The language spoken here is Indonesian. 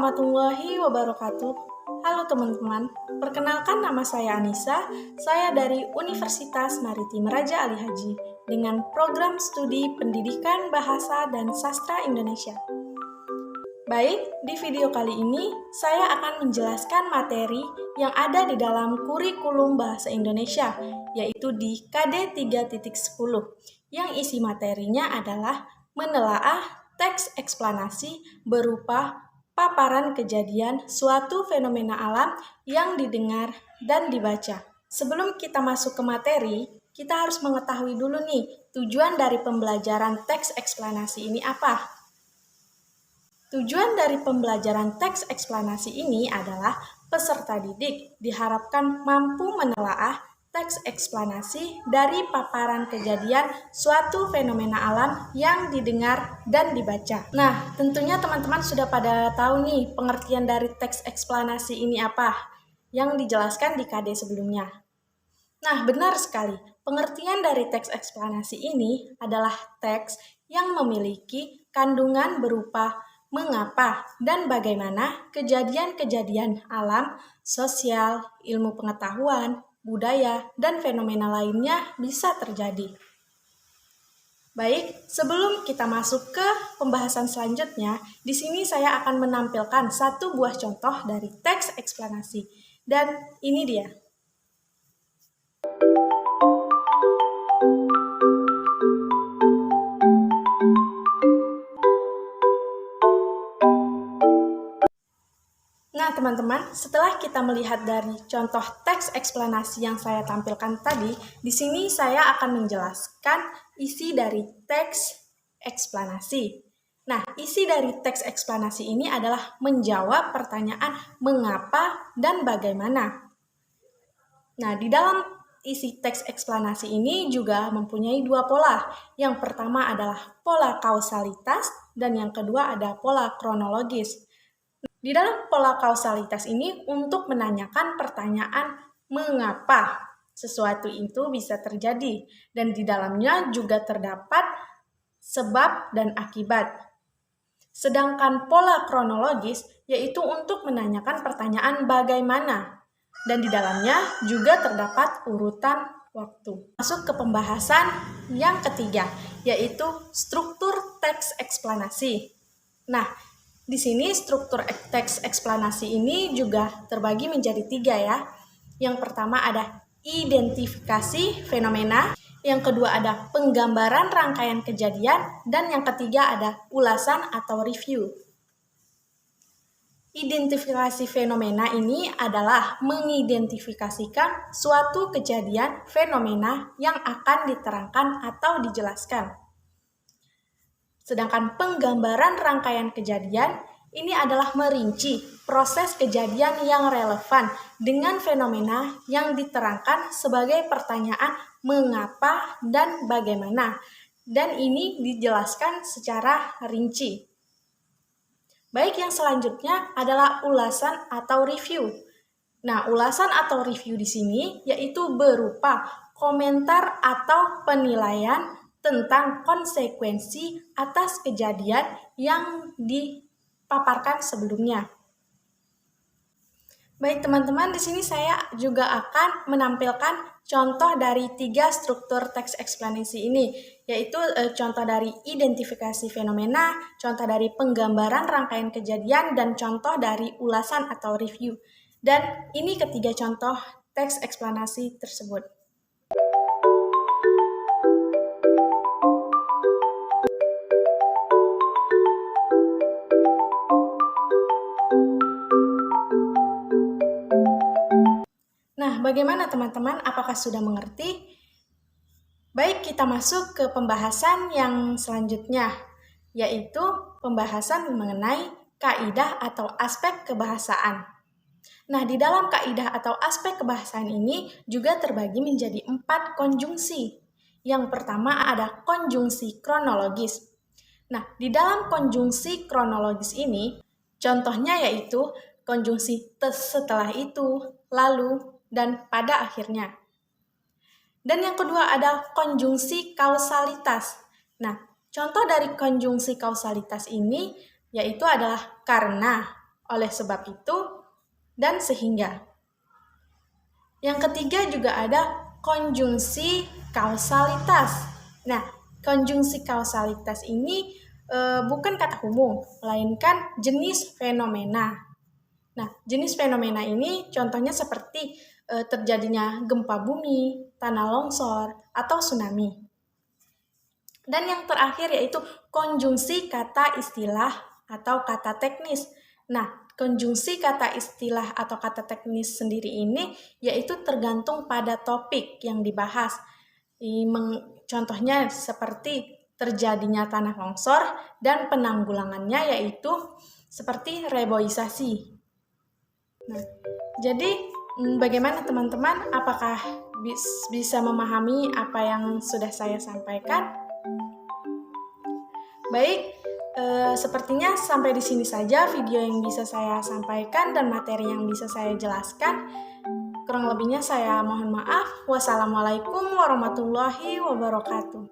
warahmatullahi wabarakatuh. Halo teman-teman, perkenalkan nama saya Anissa, saya dari Universitas Maritim Raja Ali Haji dengan program studi Pendidikan Bahasa dan Sastra Indonesia. Baik, di video kali ini saya akan menjelaskan materi yang ada di dalam kurikulum Bahasa Indonesia, yaitu di KD 3.10, yang isi materinya adalah menelaah teks eksplanasi berupa paparan kejadian suatu fenomena alam yang didengar dan dibaca. Sebelum kita masuk ke materi, kita harus mengetahui dulu nih, tujuan dari pembelajaran teks eksplanasi ini apa? Tujuan dari pembelajaran teks eksplanasi ini adalah peserta didik diharapkan mampu menelaah teks eksplanasi dari paparan kejadian suatu fenomena alam yang didengar dan dibaca. Nah, tentunya teman-teman sudah pada tahu nih pengertian dari teks eksplanasi ini apa yang dijelaskan di KD sebelumnya. Nah, benar sekali. Pengertian dari teks eksplanasi ini adalah teks yang memiliki kandungan berupa mengapa dan bagaimana kejadian-kejadian alam, sosial, ilmu pengetahuan, budaya, dan fenomena lainnya bisa terjadi. Baik, sebelum kita masuk ke pembahasan selanjutnya, di sini saya akan menampilkan satu buah contoh dari teks eksplanasi. Dan ini dia. Nah, teman-teman, setelah kita melihat dari contoh teks eksplanasi yang saya tampilkan tadi, di sini saya akan menjelaskan isi dari teks eksplanasi. Nah, isi dari teks eksplanasi ini adalah menjawab pertanyaan mengapa dan bagaimana. Nah, di dalam isi teks eksplanasi ini juga mempunyai dua pola. Yang pertama adalah pola kausalitas dan yang kedua ada pola kronologis. Di dalam pola kausalitas ini untuk menanyakan pertanyaan mengapa sesuatu itu bisa terjadi dan di dalamnya juga terdapat sebab dan akibat. Sedangkan pola kronologis yaitu untuk menanyakan pertanyaan bagaimana dan di dalamnya juga terdapat urutan waktu. Masuk ke pembahasan yang ketiga yaitu struktur teks eksplanasi. Nah, di sini struktur teks eksplanasi ini juga terbagi menjadi tiga ya. Yang pertama ada identifikasi fenomena, yang kedua ada penggambaran rangkaian kejadian, dan yang ketiga ada ulasan atau review. Identifikasi fenomena ini adalah mengidentifikasikan suatu kejadian fenomena yang akan diterangkan atau dijelaskan. Sedangkan penggambaran rangkaian kejadian ini adalah merinci proses kejadian yang relevan dengan fenomena yang diterangkan sebagai pertanyaan mengapa dan bagaimana. Dan ini dijelaskan secara rinci. Baik, yang selanjutnya adalah ulasan atau review. Nah, ulasan atau review di sini yaitu berupa komentar atau penilaian tentang konsekuensi atas kejadian yang dipaparkan sebelumnya. Baik teman-teman, di sini saya juga akan menampilkan contoh dari tiga struktur teks eksplanasi ini, yaitu contoh dari identifikasi fenomena, contoh dari penggambaran rangkaian kejadian, dan contoh dari ulasan atau review. Dan ini ketiga contoh teks eksplanasi tersebut. Nah, bagaimana teman-teman? Apakah sudah mengerti? Baik, kita masuk ke pembahasan yang selanjutnya, yaitu pembahasan mengenai kaidah atau aspek kebahasaan. Nah, di dalam kaidah atau aspek kebahasaan ini juga terbagi menjadi 4 konjungsi. Yang pertama ada konjungsi kronologis. Nah, di dalam konjungsi kronologis ini, contohnya yaitu konjungsi setelah itu, lalu, dan pada akhirnya. Dan yang kedua ada konjungsi kausalitas. Nah, contoh dari konjungsi kausalitas ini yaitu adalah karena, oleh sebab itu, dan sehingga. Yang ketiga juga ada konjungsi kausalitas. Nah, konjungsi kausalitas ini bukan kata umum, melainkan jenis fenomena. Nah, jenis fenomena ini contohnya seperti terjadinya gempa bumi, tanah longsor, atau tsunami. Dan yang terakhir yaitu konjungsi kata istilah atau kata teknis. Nah, konjungsi kata istilah atau kata teknis sendiri ini yaitu tergantung pada topik yang dibahas. Contohnya seperti terjadinya tanah longsor dan penanggulangannya yaitu seperti reboisasi. Nah, jadi bagaimana teman-teman? Apakah bisa memahami apa yang sudah saya sampaikan? Baik, sepertinya sampai di sini saja video yang bisa saya sampaikan dan materi yang bisa saya jelaskan. Kurang lebihnya saya mohon maaf. Wassalamualaikum warahmatullahi wabarakatuh.